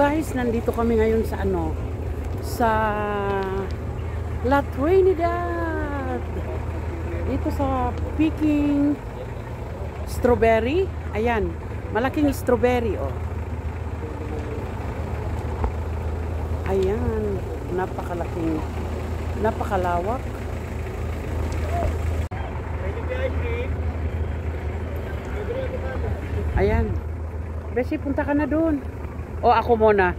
Guys, nandito kami ngayon sa ano, sa La Trinidad. Dito sa Peking strawberry. Ayan, malaking strawberry, oh. Ayan, napakalaking, napakalawak. Ayan. Besi, punta ka na doon. O, ako muna.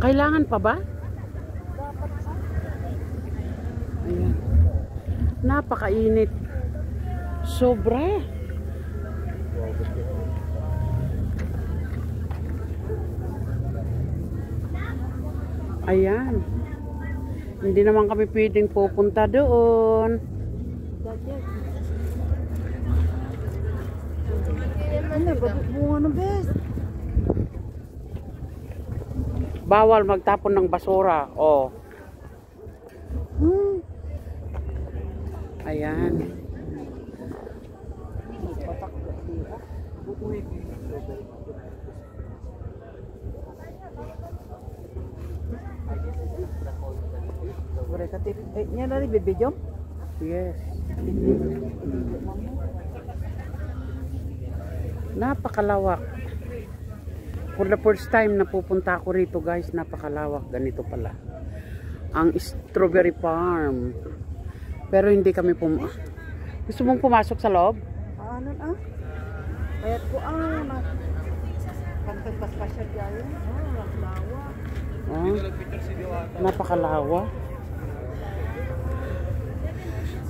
Kailangan pa ba? Ayan. Napakainit. Sobra. Ayan. Hindi naman kami pwedeng pupunta doon. Bawal magtapon ng basura. Oh. Ayan. Nya dari bibijom? Yes. Napakalawak. For the first time na pupunta ako rito, guys, napakalawak. Ganito pala ang strawberry farm. Pero hindi kami gusto mong pumasok sa loob? Ano ah? Kayat ko pagpagpaspasya dyan. Lawak. Oh, napakalawak.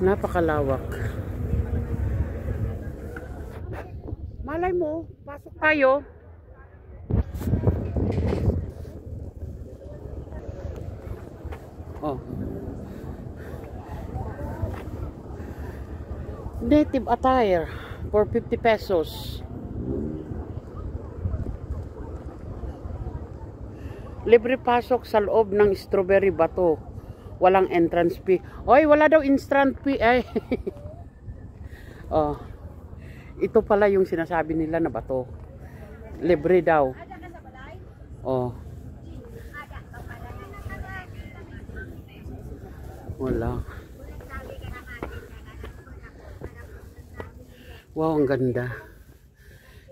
Napakalawak. Malay mo, pasok tayo. Oh. Native attire for 50 pesos. Libre pasok sa loob ng strawberry bato. Walang entrance fee. Oy, wala daw entrance fee. Ay. Oh. Ito pala yung sinasabi nila na bato. Libre daw. Oh. Wala. Wow, ang ganda.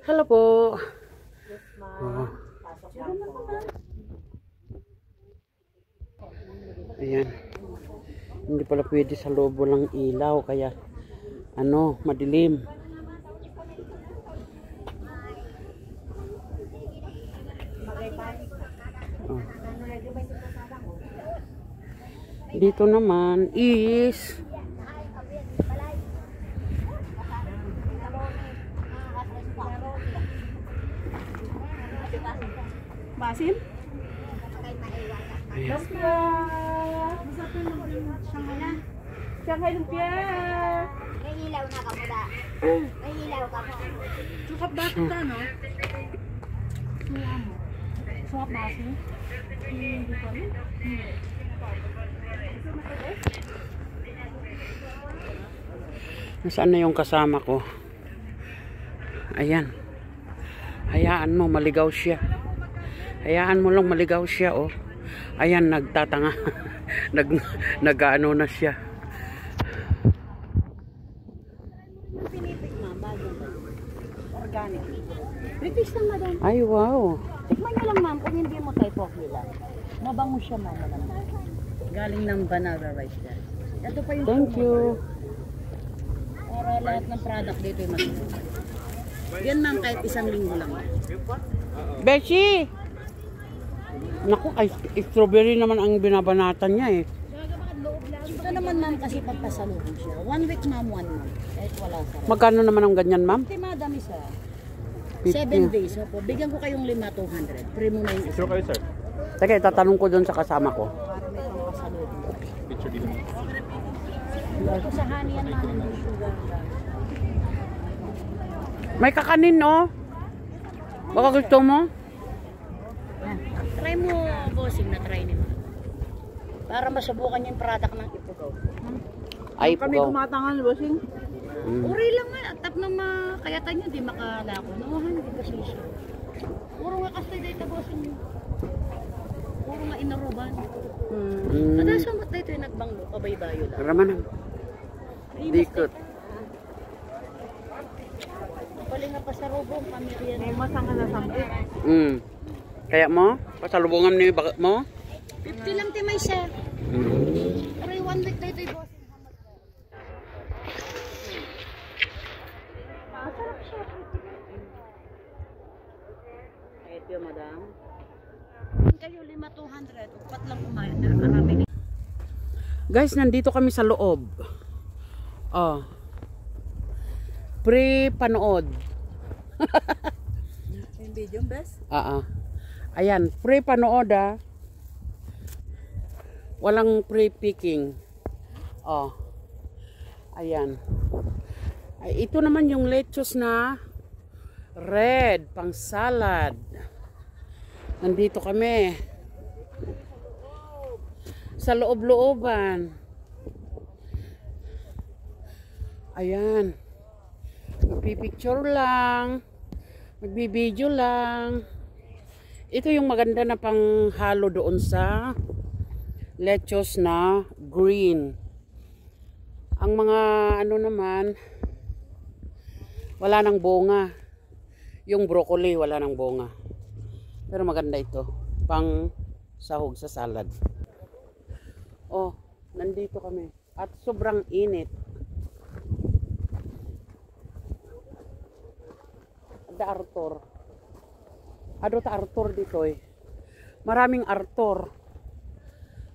Hello po. Oh. Ayan. Hindi pala pwede sa loob walang ilaw. Kaya, ano, madilim. Oh. Dito naman is Basim? Shanghai lumpia. May ilaw na ka mo da. May ilaw ka mo. Sukap bakit ka, no? Sukap basim? Hindi pa rin. nasaan na yung kasama ko? Ayan. Hayaan mo, maligaw siya. Hayaan mo lang maligaw siya, oh. Ayan, nagtatanga. Nag-ano na siya. Pinitik, ma'am, bagong organic. British lang, madam. Ay, wow. Tikman nyo lang, ma'am, kung hindi mo type of nila. Mabango siya, ma'am. Galing ng banana rice, guys. Ito pa yung Thank you. para lahat ng product dito yung matutunan. Yan, ma'am, kahit isang linggo lang. Beshi! Naku, ay, strawberry naman ang binabanatan niya eh. Ito naman, ma'am, kasi pagpasalubong siya. 1 week, ma'am, 1 month. Kahit wala sa Magkano naman ang ganyan, ma'am? Ito, madam, isa. 50. 7 days. Opo. Bigyan ko kayong 5,200. Pre mo na yung isa. Sure kayo, sir? Teka, itatanong ko doon sa kasama ko. Para may pangpasalubong. Picture dito. Ito sa honey yan, ma'am. Hindi sugar. May kakanin, oh. Baka gusto mo? Try mo, bossing, na try ni ma'am. Para masubukan yung product ng Ipugaw. Ay, Kami pugaw. kumatangan, bossing. Mm. Uri lang nga. Tap na makayatan nyo, di makalako. Nawahan, di ba siya? Puro nga kasi dito, bossing. Puro nga inaruban. Kada sa mat dito yung nagbanglo, kabay-bayo lang. Ramanan. Dikot. Pali nga pa sa robong, pamilya. May masang na sambit. Kaya mo? Pasalubungan ni bakit mo? 50 lang timay siya. Pero yung 1 week dito yung bossing. Masarap siya. Ito yung madam. Kayo 5,200. Upat lang kumain na. Marami. Guys, nandito kami sa loob. Oh. Pre-panood. Yung video, best? Ayan, pre-panood ah. Walang pre-picking. Oh. Ayan. Ay, ito naman yung lettuce na red, pang salad. Nandito kami. Sa loob-looban. Ayan. Magpipicture lang. Magbibideo lang. Ito yung maganda na panghalo doon sa lettuce na green. Ang mga ano naman, wala nang bunga. Yung broccoli wala nang bunga. Pero maganda ito. Pang sahog sa salad. Oh, nandito kami. At sobrang init. Da Arthur. Ado ta Arthur dito eh. Maraming Arthur.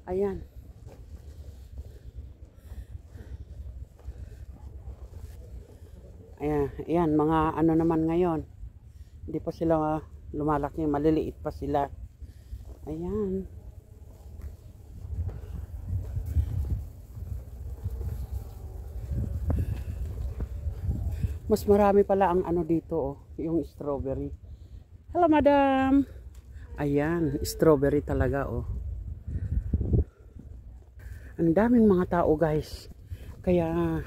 Ayan. Ayan, mga ano naman ngayon. Hindi pa sila lumalaki, maliliit pa sila. Ayan. Mas marami pala ang ano dito, oh, yung strawberry. Hello, madam. Ayan, strawberry talaga, oh. Ang daming mga tao, guys. Kaya,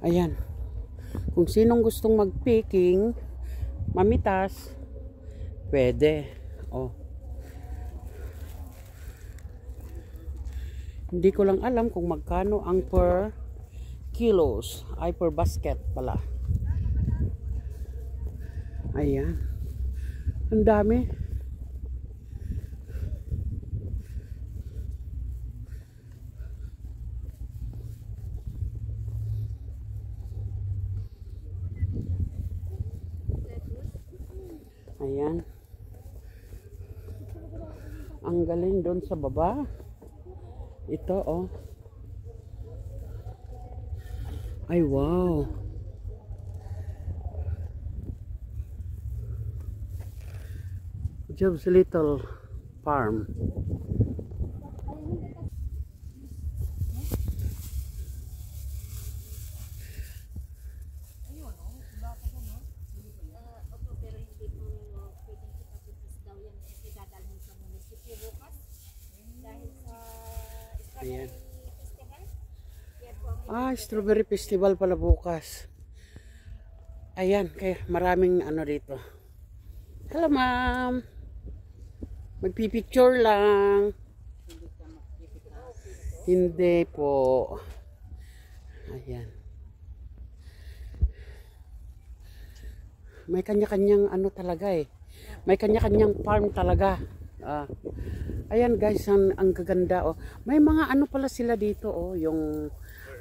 ayan. Kung sinong gustong mag-picking, mamitas, pwede. Oh. Hindi ko lang alam kung magkano ang per kilos. Ay, per basket pala. Ayan. Ang dami. Ayan. Ang galing doon sa baba. Ito, oh. Ay, wow. Job's Little Farm. Ayan. Strawberry Festival pala bukas. Ayan, kaya maraming ano dito. Hello, ma'am. Magpipicture lang. Hindi po. Ayan. May kanya-kanyang ano talaga eh. May kanya-kanyang farm talaga. Ayan guys, ang gaganda oh. May mga ano pala sila dito oh, yung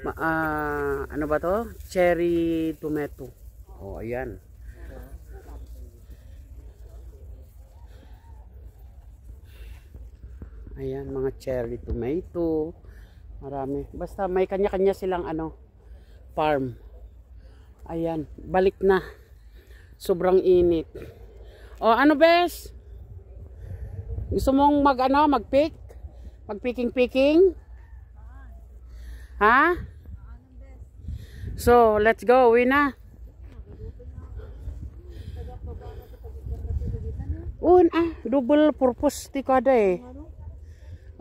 ano ba to? Cherry tomato. Oh, ayan. Ayan, mga cherry tomato. Marami. Basta may kanya-kanya silang ano, farm. Ayan, balik na. Sobrang init. Oh, ano bes? Gusto mong mag-pick? Mag-picking? Ha? So, let's go. Uwi na. Double purpose ti kada eh.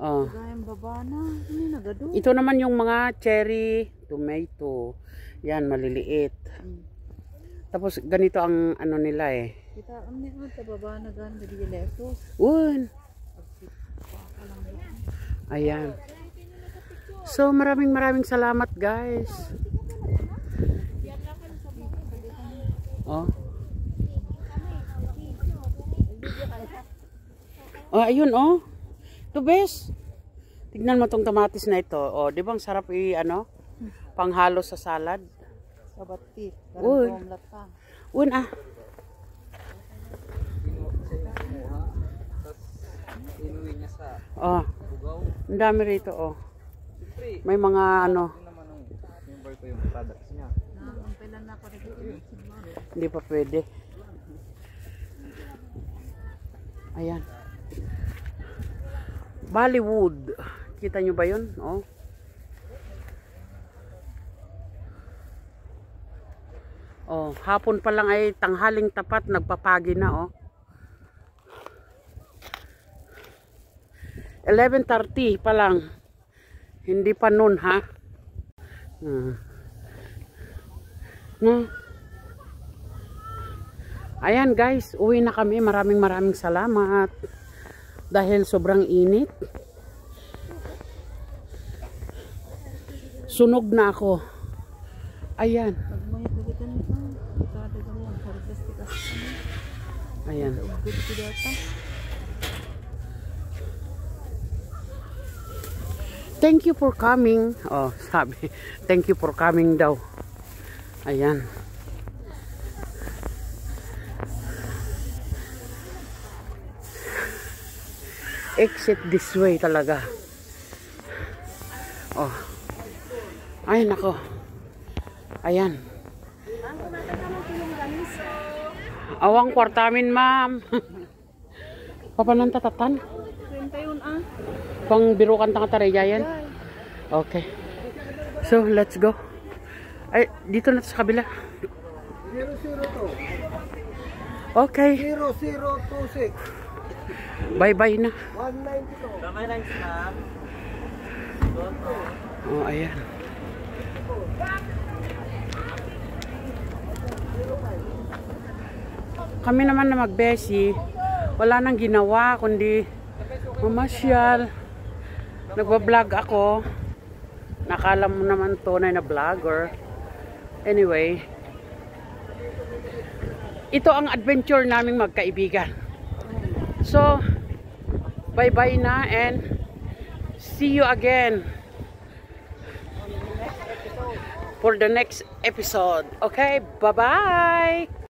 Oh. Gayang baba na. Ano nagado? Ito naman yung mga cherry, tomato. Yan, maliliit. Tapos ganito ang ano nila eh. Kita ang niya sa baba na gan gadi leso. Un. Ayan. So maraming salamat guys. Oh. Oh, ayun oh. To bes. Tignan mo tong kamatis na ito. Oh, 'di ba ang sarap ano? Panghalo sa salad. Sa batik. Uy. Un ah. Oh. Ang dami rito oh. May mga ano. Hindi pa pwede. Ayan. Bollywood. Kita nyo ba yun? Oh. Oh, hapon pa lang ay tanghaling tapat nagpapagi na oh. 11:30 pa lang. Hindi pa noon ha. Ayan guys, uwi na kami. Maraming salamat. Dahil sobrang init. Sunog na ako. Ayan. Ayan. Thank you for coming. Oh, sabi. Thank you for coming daw. Ayan. Exit this way talaga. Oh. Ay, nako. Ayan. Awang kwartamin, ma'am. Papanan tatatan? 21 ah. Pang birukan tanga tareya yan. Okay. So, let's go. Ay, dito na sa kabila. 002. Okay. 0026. Bye-bye na. 192. Kamay lang siya. Oh, ayan. Kami naman na magbesi, wala nang ginawa kundi mamasyal. Nagbablog ako. Nakala mo naman tunay na vlogger. Anyway, ito ang adventure naming magkaibigan. So, bye-bye na and see you again for the next episode. Okay, bye-bye!